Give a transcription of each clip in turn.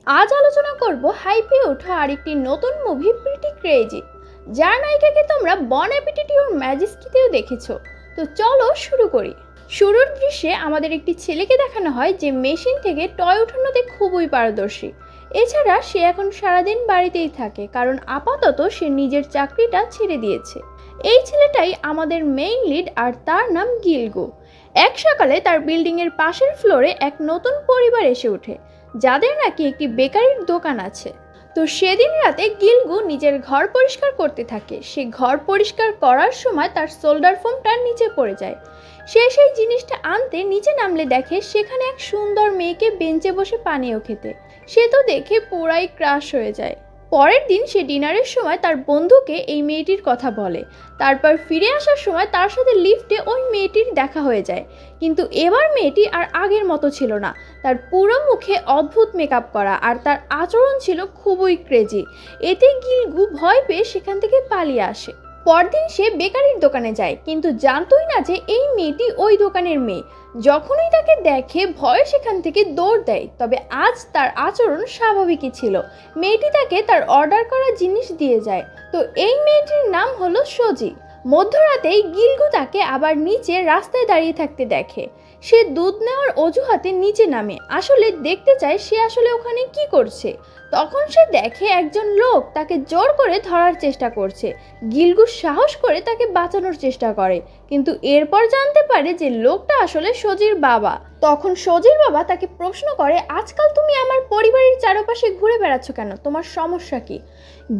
আজ আলোচনা করব হাইপে ওঠা আরেকটি নতুন মুভি প্রিটি ক্রেজি, যার নায়িকাকে তোমরা বন অ্যাপিটিটিউর ম্যাজেস্টিতেও দেখেছো। তো চলো শুরু করি। শুরুর দৃশ্যে আমাদের একটি ছেলেকে দেখানো হয় যে মেশিন থেকে টয় উঠানোতে খুবই পারদর্শী। এছাড়া সে এখন সারাদিন বাড়িতেই থাকে, কারণ আপাতত সে নিজের চাকরিটা ছেড়ে দিয়েছে। এই ছেলেটাই আমাদের মেইন লিড, আর তার নাম গিলগু। এক সকালে তার বিল্ডিংয়ের পাশের ফ্লোরে এক নতুন পরিবার এসে ওঠে, যাদের নাকি একটি বেকারির দোকান আছে। তো সেদিন রাতে গিলগু নিজের ঘর পরিষ্কার করতে থাকে। সে ঘর পরিষ্কার করার সময় তার সোল্ডার ফোমটা নিচে পড়ে যায়। সে সেই জিনিসটা আনতে নিচে নামলে দেখে সেখানে এক সুন্দর মেয়েকে বেঞ্চে বসে পানীয় খেতে। সে তো দেখে পুরাই ক্রাশ হয়ে যায়। পরের দিন সে ডিনারের সময় তার বন্ধুকে এই মেয়েটির কথা বলে। তারপর ফিরে আসার সময় তার সাথে লিফটে ওই মেয়েটির দেখা হয়ে যায়। কিন্তু এবার মেয়েটি আর আগের মতো ছিল না। তার পুরো মুখে অদ্ভুত মেকআপ করা, আর তার আচরণ ছিল খুবই ক্রেজি। এতে গিলগু ভয় পেয়ে সেখান থেকে পালিয়ে আসে। পরদিন সে বেকারির দোকানে যায়, কিন্তু জানতোই না যে এই মেয়েটি ওই দোকানের মেয়ে। যখনই তাকে দেখে ভয়ে সেখান থেকে দৌড় দেয়। তবে আজ তার আচরণ স্বাভাবিকই ছিল। মেয়েটি তাকে তার অর্ডার করা জিনিস দিয়ে যায়। তো এই মেয়েটির নাম হলো সজি। মধ্যরাতেই গিলগু তাকে আবার নিচে রাস্তায় দাঁড়িয়ে থাকতে দেখে। সে দুধ নেওয়ার অজুহাতে নিচে নামে, আসলে দেখতে চায় সে আসলে ওখানে কি করছে। তখন সে দেখে একজন লোক তাকে জোর করে ধরার চেষ্টা করছে। গিলগু সাহস করে তাকে বাঁচানোর চেষ্টা করে, কিন্তু এরপর জানতে পারে যে লোকটা আসলে সজির বাবা। তখন সজির বাবা তাকে প্রশ্ন করে, আজকাল তুমি আমার পরিবারের চারপাশে ঘুরে বেড়াচ্ছ কেন? তোমার সমস্যা কি?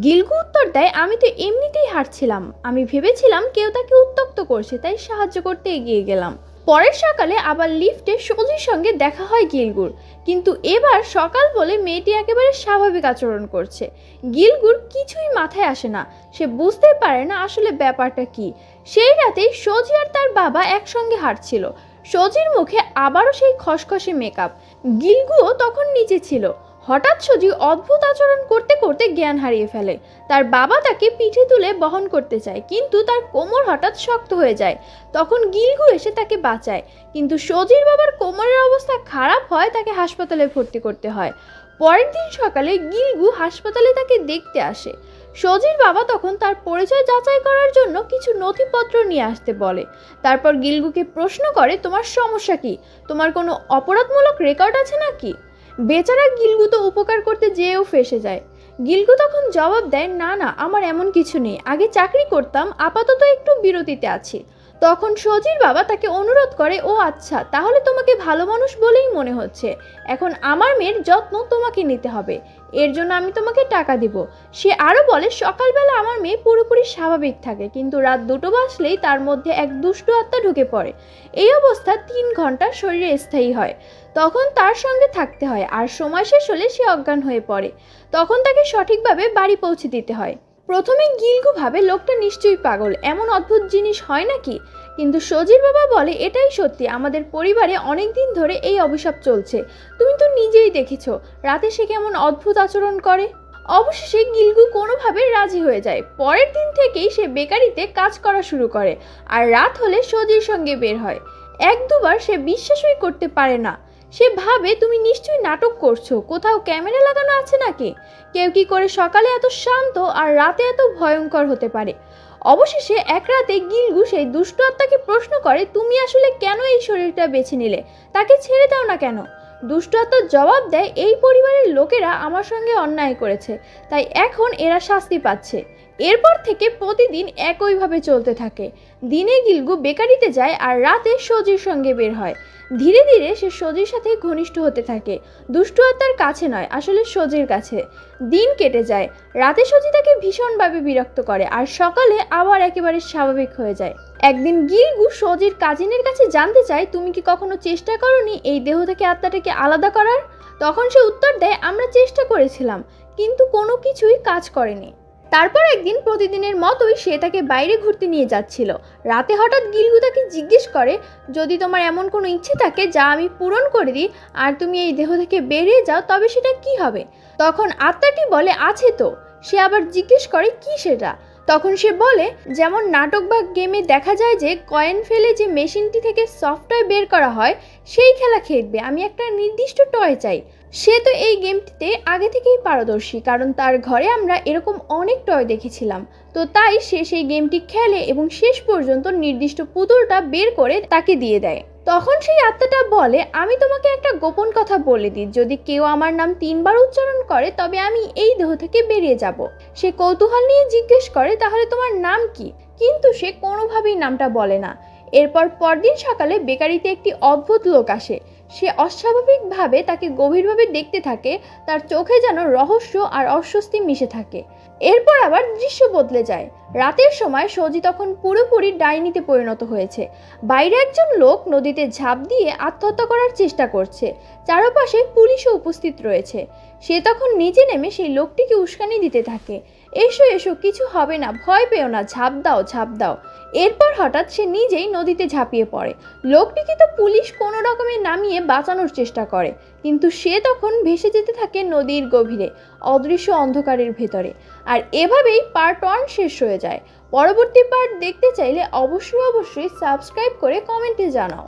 গিলগু উত্তর দেয়, আমি তো এমনিতেই হাঁটছিলাম। আমি ভেবেছিলাম কেউ তাকে উত্ত্যক্ত করছে, তাই সাহায্য করতে এগিয়ে গেলাম। পরের সকালে আবার লিফটে সজির সঙ্গে দেখা হয় গিলগুর, কিন্তু এবার সকাল বলে মেয়েটি একেবারে স্বাভাবিক আচরণ করছে। গিলগুর কিছুই মাথায় আসে না, সে বুঝতে পারে না আসলে ব্যাপারটা কি। সেই রাতেই সজি আর তার বাবা একসঙ্গে হাঁটছিল। সজির মুখে আবারও সেই খসখসে মেকআপ। গিলগুও তখন নিচে ছিল। হঠাৎ সজি অদ্ভুত আচরণ করতে করতে জ্ঞান হারিয়ে ফেলে। তার বাবা তাকে পিঠে তুলে বহন করতে চায়, কিন্তু তার কোমর হঠাৎ শক্ত হয়ে যায়। তখন গিলগু এসে তাকে বাঁচায়, কিন্তু সজির বাবার কোমরের অবস্থা খারাপ হয়, তাকে হাসপাতালে ভর্তি করতে হয়। পরের দিন সকালে গিলগু হাসপাতালে তাকে দেখতে আসে। সজির বাবা তখন তার পরিচয় যাচাই করার জন্য কিছু নথিপত্র নিয়ে আসতে বলে। তারপর গিলগুকে প্রশ্ন করে, তোমার সমস্যা কি? তোমার কোনো অপরাধমূলক রেকর্ড আছে নাকি? বেচারা গিলগু তো উপকার করতে যেয়েও ফেঁসে যায়। গিলগু তখন জবাব দেয়, না না, আমার এমন কিছু নেই। আগে চাকরি করতাম, আপাতত একটু বিরতিতে আছি। তখন সজির বাবা তাকে অনুরোধ করে, ও আচ্ছা, তাহলে তোমাকে ভালো মানুষ বলেই মনে হচ্ছে। এখন আমার মেয়ের যত্ন তোমাকে নিতে হবে, এর জন্য আমি তোমাকে টাকা দিব। সে আরও বলে, সকালবেলা আমার মেয়ে পুরোপুরি স্বাভাবিক থাকে, কিন্তু রাত 2টো বাজলেই তার মধ্যে এক দুষ্টু আত্মা ঢুকে পড়ে। এই অবস্থা 3 ঘন্টা শরীরে স্থায়ী হয়। তখন তার সঙ্গে থাকতে হয়, আর সময় শেষ হলে সে অজ্ঞান হয়ে পড়ে। তখন তাকে সঠিকভাবে বাড়ি পৌঁছে দিতে হয়। প্রথমে গিলগু ভাবে লোকটা নিশ্চয়ই পাগল, এমন অদ্ভুত জিনিস হয় নাকি। কিন্তু সজির বাবা বলে, এটাই সত্যি, আমাদের পরিবারে অনেক দিন ধরে এই অভিশাপ চলছে। তুমি তো নিজেই দেখেছো রাতে সে কেমন অদ্ভুত আচরণ করে। অবশেষে গিলগু কোনোভাবে রাজি হয়ে যায়। পরের দিন থেকেই সে বেকারিতে কাজ করা শুরু করে, আর রাত হলে সজির সঙ্গে বের হয়। 1-2বার সে বিশ্বাসই করতে পারে না। সে ভাবে, তুমি নিশ্চয়ই নাটক করছো, কোথাও ক্যামেরা লাগানো আছে নাকি? কেউ কি করে সকালে এত শান্ত আর রাতে এত ভয়ঙ্কর হতে পারে? অবশেষে এক রাতে গিলগু সেই দুষ্ট আত্মাকে প্রশ্ন করে, তুমি আসলে কেন এই শরীরটা বেছে নিলে? তাকে ছেড়ে দাও না কেন? দুষ্ট আত্মার জবাব দেয়, এই পরিবারের লোকেরা আমার সঙ্গে অন্যায় করেছে, তাই এখন এরা শাস্তি পাচ্ছে। এরপর থেকে প্রতিদিন একইভাবে চলতে থাকে। দিনে গিলগু বেকারিতে যায়, আর রাতে সজির সঙ্গে বের হয়। ধীরে ধীরে সে সজির সাথে ঘনিষ্ঠ হতে থাকে। দুষ্টু আত্মার কাছে নয়, আসলে সজির কাছে। দিন কেটে যায়। রাতে সজি তাকে ভীষণভাবে বিরক্ত করে, আর সকালে আবার একেবারে স্বাভাবিক হয়ে যায়। একদিন গিলগু সজির কাজিনের কাছে জানতে চায়, তুমি কি কখনো চেষ্টা করোনি এই দেহ থেকে আত্মাটাকে আলাদা করার? তখন সে উত্তর দেয়, আমরা চেষ্টা করেছিলাম, কিন্তু কোনো কিছুই কাজ করেনি। তারপর একদিন প্রতিদিনের মতোই সে তাকে বাইরে ঘুরতে নিয়ে যাচ্ছিল। রাতে হঠাৎ গিলগু তাকে জিজ্ঞেস করে, যদি তোমার এমন কোনো ইচ্ছে থাকে যা আমি পূরণ করে দিই, আর তুমি এই দেহ থেকে বেরিয়ে যাও, তবে সেটা কি হবে? তখন আত্মাটি বলে, আছে তো। সে আবার জিজ্ঞেস করে, কি সেটা? তখন সে বলে, যেমন নাটক বা গেমে দেখা যায় যে কয়েন ফেলে যে মেশিনটি থেকে সফটওয়্যার বের করা হয়, সেই খেলা খেলবে। আমি একটা নির্দিষ্ট টয় চাই। সে তো এই গেমটিতে আগে থেকেই পারদর্শী, কারণ তার ঘরে আমরা এরকম অনেক টয় দেখেছিলাম। তো তাই সে সেই গেমটি খেলে এবং শেষ পর্যন্ত নির্দিষ্ট পুতুলটা বের করে তাকে দিয়ে দেয়। তখন সেই আত্মাটা বলে, আমি তোমাকে একটা গোপন কথা বলে দিই, যদি কেউ আমার নাম 3বার উচ্চারণ করে তবে আমি এই দেহ থেকে বেরিয়ে যাব। সে কৌতূহল নিয়ে জিজ্ঞেস করে, তাহলে তোমার নাম কি? কিন্তু সে কোনোভাবেই নামটা বলে না। এরপর পরদিন সকালে বেকারিতে একটি অদ্ভুত লোক আসে। সে অস্বাভাবিকভাবে তাকে গভীরভাবে দেখতে থাকে, তার চোখে যেন রহস্য আর অস্বস্তি মিশে থাকে। এরপর আবার দৃশ্য বদলে যায়। রাতের সময় সজি তখন পুরোপুরি ডাইনিতে পরিণত হয়েছে। বাইরে একজন লোক নদীতে ঝাঁপ দিয়ে আত্মহত্যা করার চেষ্টা করছে। চারপাশে পুলিশও উপস্থিত রয়েছে। সে তখন নিচে নেমে সেই লোকটিকে উস্কানি দিতে থাকে, এসো এসো, কিছু হবে না, ভয় পেও না, ঝাঁপ দাও ঝাঁপ দাও। এরপর হঠাৎ সে নিজেই নদীতে ঝাঁপিয়ে পড়ে। লোকটিকে তো পুলিশ কোনো রকমে নামিয়ে বাঁচানোর চেষ্টা করে, কিন্তু সে তখন ভেসে যেতে থাকে নদীর গভীরে, অদৃশ্য অন্ধকারের ভেতরে। আর এভাবেই পার্ট 1 শেষ হয়ে যায়। পরবর্তী পার্ট দেখতে চাইলে অবশ্যই সাবস্ক্রাইব করে কমেন্টে জানাও।